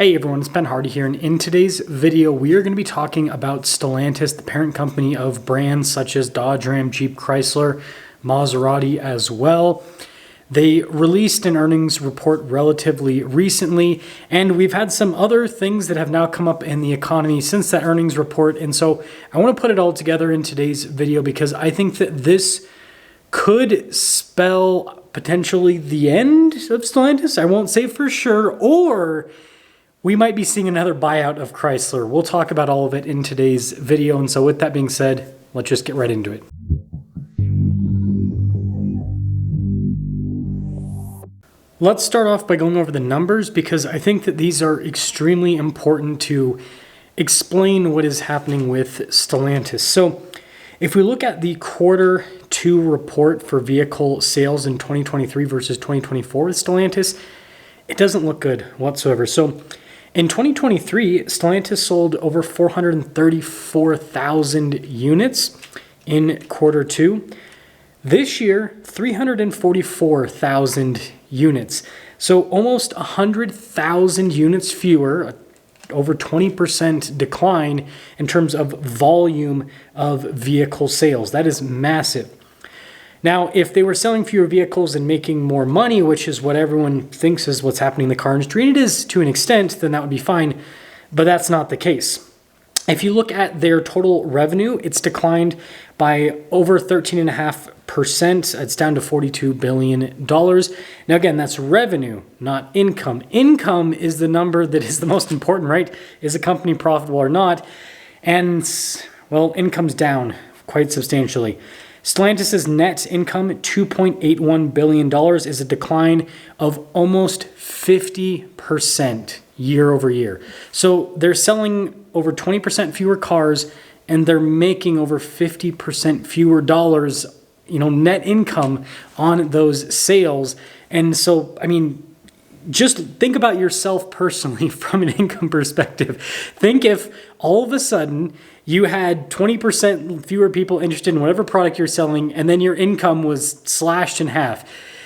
Hey everyone, it's Ben Hardy here, and in today's video we are going to be talking about Stellantis, the parent company of brands such as Dodge, Ram, Jeep, Chrysler, Maserati as well. They released an earnings report relatively recently, and we've had some other things that have now come up in the economy since that earnings report, and so I want to put it all together in today's video because I think that this could spell potentially the end of Stellantis. I won't say for sure, or we might be seeing another buyout of Chrysler. We'll talk about all of it in today's video. And so with that being said, let's just get right into it. Let's start off by going over the numbers because I think that these are extremely important to explain what is happening with Stellantis. So if we look at the quarter 2 report for vehicle sales in 2023 versus 2024 with Stellantis, it doesn't look good whatsoever. So in 2023, Stellantis sold over 434,000 units in quarter 2. This year, 344,000 units. So almost 100,000 units fewer, over 20% decline in terms of volume of vehicle sales. That is massive. Now, if they were selling fewer vehicles and making more money, which is what everyone thinks is what's happening in the car industry, and it is to an extent, then that would be fine, but that's not the case. If you look at their total revenue, it's declined by over 13.5%. It's down to $42 billion. Now, again, that's revenue, not income. Income is the number that is the most important, right? Is a company profitable or not? And, well, income's down quite substantially. Stellantis' net income, $2.81 billion, is a decline of almost 50% year over year. So they're selling over 20% fewer cars and they're making over 50% fewer dollars, net income on those sales. And so, just think about yourself personally from an income perspective. Think if all of a sudden you had 20% fewer people interested in whatever product you're selling, and then your income was slashed in half.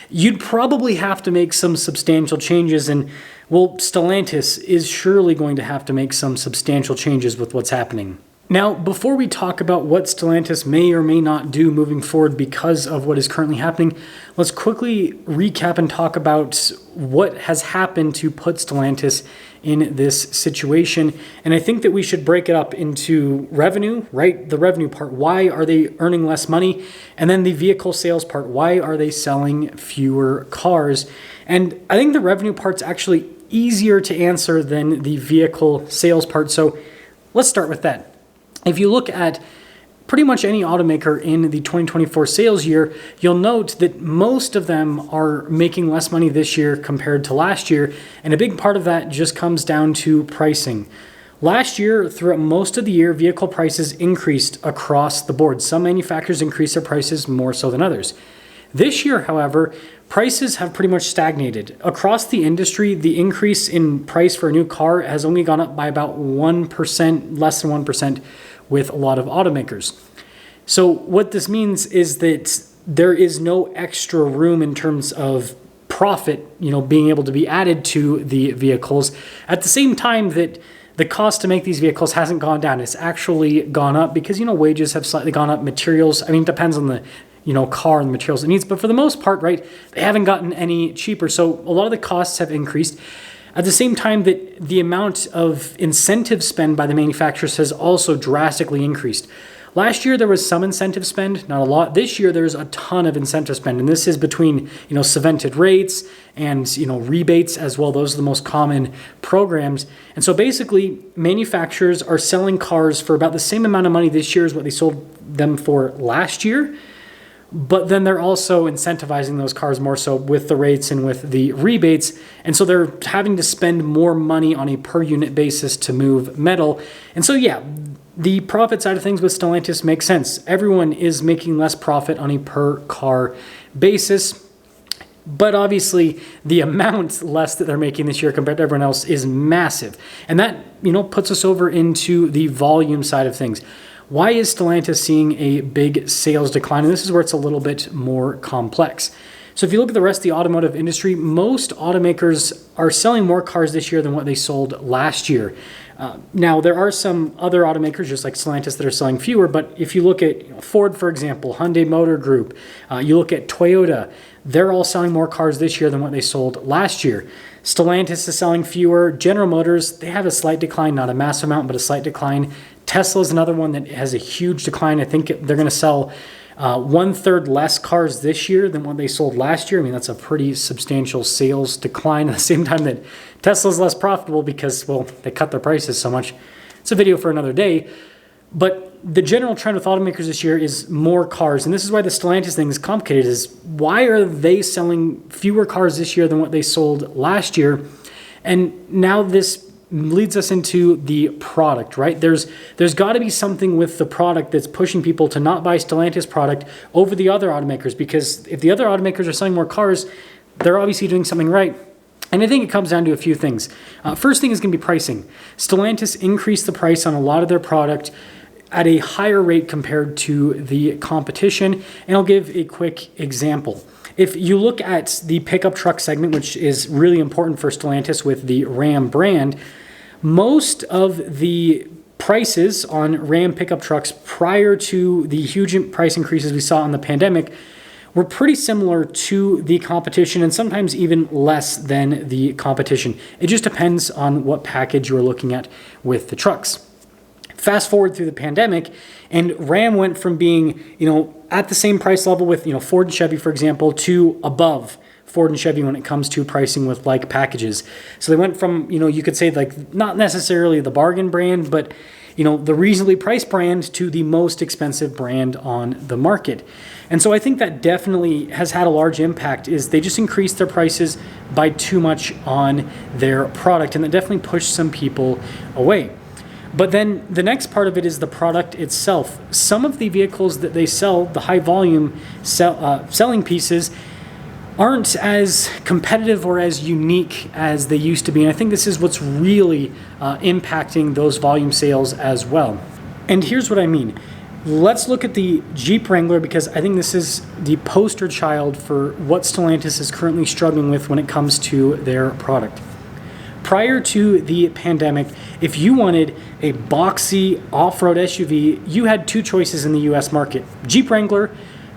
You'd probably have to make some substantial changes, and well, Stellantis is surely going to have to make some substantial changes with what's happening. Now, before we talk about what Stellantis may or may not do moving forward because of what is currently happening, let's quickly recap and talk about what has happened to put Stellantis in this situation. And I think that we should break it up into revenue, right? The revenue part, why are they earning less money? And then the vehicle sales part, why are they selling fewer cars? And I think the revenue part's actually easier to answer than the vehicle sales part. So let's start with that. If you look at pretty much any automaker in the 2024 sales year, you'll note that most of them are making less money this year compared to last year, and a big part of that just comes down to pricing. Last year, throughout most of the year, vehicle prices increased across the board. Some manufacturers increased their prices more so than others. This year, however, prices have pretty much stagnated. Across the industry, the increase in price for a new car has only gone up by about 1%, less than 1%, with a lot of automakers. So what this means is that there is no extra room in terms of profit, being able to be added to the vehicles. At the same time that the cost to make these vehicles hasn't gone down, it's actually gone up because, wages have slightly gone up, materials, it depends on the car and the materials it needs, but for the most part, right, they haven't gotten any cheaper. So a lot of the costs have increased. At the same time that the amount of incentive spend by the manufacturers has also drastically increased. Last year, there was some incentive spend, not a lot. This year, there's a ton of incentive spend, and this is between, cemented rates and, rebates as well. Those are the most common programs. And so basically, manufacturers are selling cars for about the same amount of money this year as what they sold them for last year. But then they're also incentivizing those cars more so with the rates and with the rebates. And so they're having to spend more money on a per unit basis to move metal. And so, yeah, the profit side of things with Stellantis makes sense. Everyone is making less profit on a per car basis. But obviously, the amount less that they're making this year compared to everyone else is massive. And that, puts us over into the volume side of things. Why is Stellantis seeing a big sales decline? And this is where it's a little bit more complex. So if you look at the rest of the automotive industry, most automakers are selling more cars this year than what they sold last year. Now, there are some other automakers, just like Stellantis, that are selling fewer, but if you look at Ford, for example, Hyundai Motor Group, you look at Toyota, they're all selling more cars this year than what they sold last year. Stellantis is selling fewer. General Motors, they have a slight decline, not a massive amount, but a slight decline. Tesla is another one that has a huge decline. I think they're going to sell 1/3 less cars this year than what they sold last year. I mean, that's a pretty substantial sales decline at the same time that Tesla's less profitable because, well, they cut their prices so much. It's a video for another day. But the general trend with automakers this year is more cars. And this is why the Stellantis thing is complicated, is why are they selling fewer cars this year than what they sold last year? And now this leads us into the product, right? There's got to be something with the product that's pushing people to not buy Stellantis product over the other automakers, because if the other automakers are selling more cars, they're obviously doing something right. And I think it comes down to a few things. First thing is going to be pricing. Stellantis increased the price on a lot of their product at a higher rate compared to the competition. And I'll give a quick example. If you look at the pickup truck segment, which is really important for Stellantis with the Ram brand, most of the prices on Ram pickup trucks prior to the huge price increases we saw in the pandemic were pretty similar to the competition, and sometimes even less than the competition. It just depends on what package you're looking at with the trucks. Fast forward through the pandemic, and Ram went from being, at the same price level with, Ford and Chevy, for example, to above Ford and Chevy when it comes to pricing with like packages. So they went from, you could say like not necessarily the bargain brand, but the reasonably priced brand to the most expensive brand on the market. And so I think that definitely has had a large impact, is they just increased their prices by too much on their product, and that definitely pushed some people away. But then the next part of it is the product itself. Some of the vehicles that they sell, the high volume selling pieces, aren't as competitive or as unique as they used to be. And I think this is what's really impacting those volume sales as well. And here's what I mean. Let's look at the Jeep Wrangler, because I think this is the poster child for what Stellantis is currently struggling with when it comes to their product. Prior to the pandemic, if you wanted a boxy off-road SUV, you had two choices in the US market: Jeep Wrangler,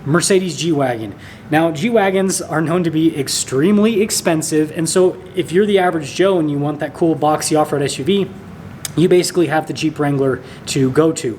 Mercedes G-Wagon. Now, G-Wagons are known to be extremely expensive, and so if you're the average Joe and you want that cool boxy off-road SUV, you basically have the Jeep Wrangler to go to.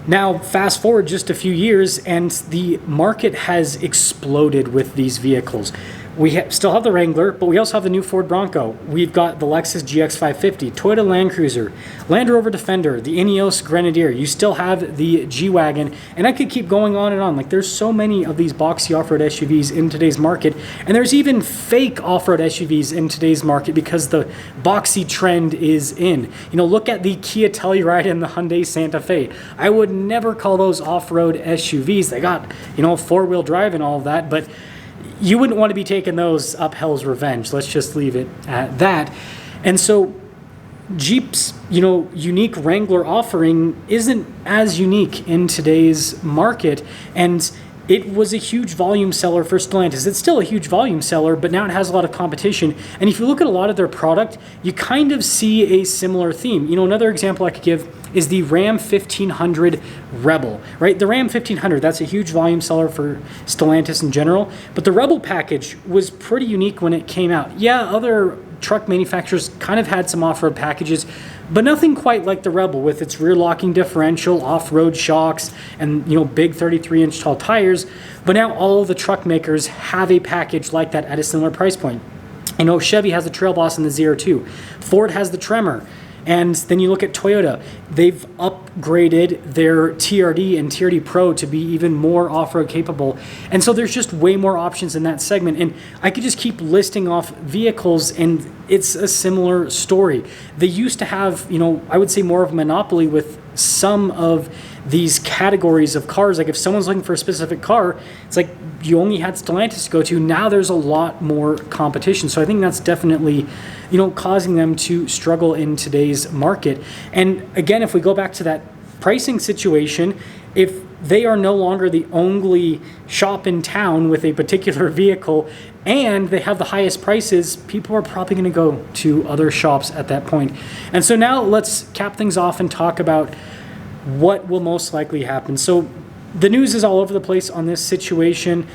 Now, fast forward just a few years, and the market has exploded with these vehicles. We still have the Wrangler, but we also have the new Ford Bronco. We've got the Lexus GX550, Toyota Land Cruiser, Land Rover Defender, the Ineos Grenadier. You still have the G-Wagon, and I could keep going on and on. Like, there's so many of these boxy off-road SUVs in today's market, and there's even fake off-road SUVs in today's market because the boxy trend is in. Look at the Kia Telluride and the Hyundai Santa Fe. I would never call those off-road SUVs. They got, four-wheel drive and all of that, but you wouldn't want to be taking those up hell's revenge. Let's just leave it at that. And so Jeep's, unique Wrangler offering isn't as unique in today's market. And it was a huge volume seller for Stellantis. It's still a huge volume seller, but now it has a lot of competition. And if you look at a lot of their product, you kind of see a similar theme. Another example I could give is the Ram 1500 Rebel, right? The Ram 1500, that's a huge volume seller for Stellantis in general, but the Rebel package was pretty unique when it came out. Yeah, other truck manufacturers kind of had some off-road packages, but nothing quite like the Rebel with its rear locking differential, off-road shocks, and big 33-inch tall tires. But now all the truck makers have a package like that at a similar price point. Chevy has the Trail Boss and the ZR2. Ford has the Tremor. And then you look at Toyota, they've upgraded their TRD and TRD Pro to be even more off-road capable. And so there's just way more options in that segment. And I could just keep listing off vehicles, and it's a similar story. They used to have, I would say more of a monopoly with some of these categories of cars. Like if someone's looking for a specific car, it's like you only had Stellantis to go to. Now there's a lot more competition. So I think that's definitely, causing them to struggle in today's market. And again, if we go back to that pricing situation, if they are no longer the only shop in town with a particular vehicle, and they have the highest prices, people are probably going to go to other shops at that point. And so now let's cap things off and talk about what will most likely happen. So the news is all over the place on this situation.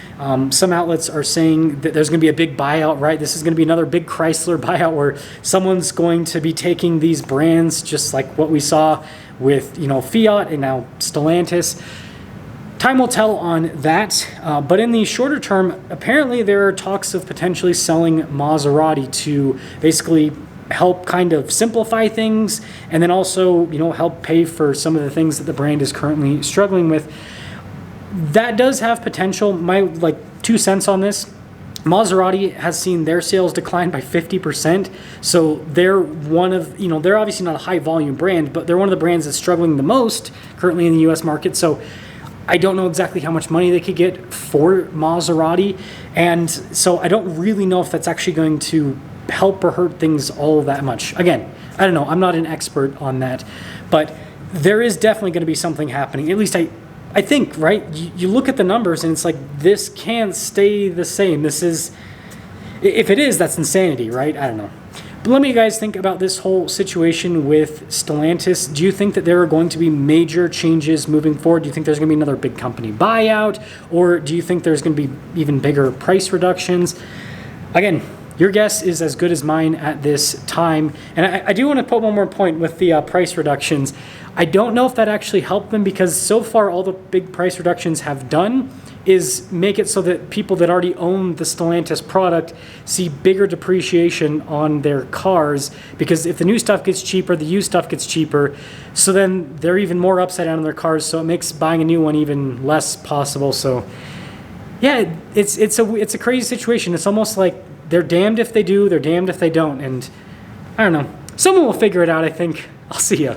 Some outlets are saying that there's going to be a big buyout, right? This is going to be another big Chrysler buyout where someone's going to be taking these brands, just like what we saw with, Fiat and now Stellantis. Time will tell on that, but in the shorter term, apparently there are talks of potentially selling Maserati to basically help kind of simplify things, and then also, help pay for some of the things that the brand is currently struggling with. That does have potential. My 2 cents on this: Maserati has seen their sales decline by 50%. So they're one of, they're obviously not a high volume brand, but they're one of the brands that's struggling the most currently in the US market. So I don't know exactly how much money they could get for Maserati. And so I don't really know if that's actually going to help or hurt things all that much. Again, I don't know. I'm not an expert on that, but there is definitely going to be something happening. At least I think, right? You look at the numbers and it's like, this can't stay the same. This is, if it is, that's insanity, right? I don't know. But let me guys think about this whole situation with Stellantis. Do you think that there are going to be major changes moving forward? Do you think there's going to be another big company buyout? Or do you think there's going to be even bigger price reductions? Again, your guess is as good as mine at this time. And I do want to put one more point with the price reductions. I don't know if that actually helped them, because so far all the big price reductions have done is make it so that people that already own the Stellantis product see bigger depreciation on their cars, because if the new stuff gets cheaper, the used stuff gets cheaper. So then they're even more upside down on their cars, so it makes buying a new one even less possible. So yeah, it's a crazy situation. It's almost like they're damned if they do, they're damned if they don't. And I don't know. Someone will figure it out, I think. I'll see ya.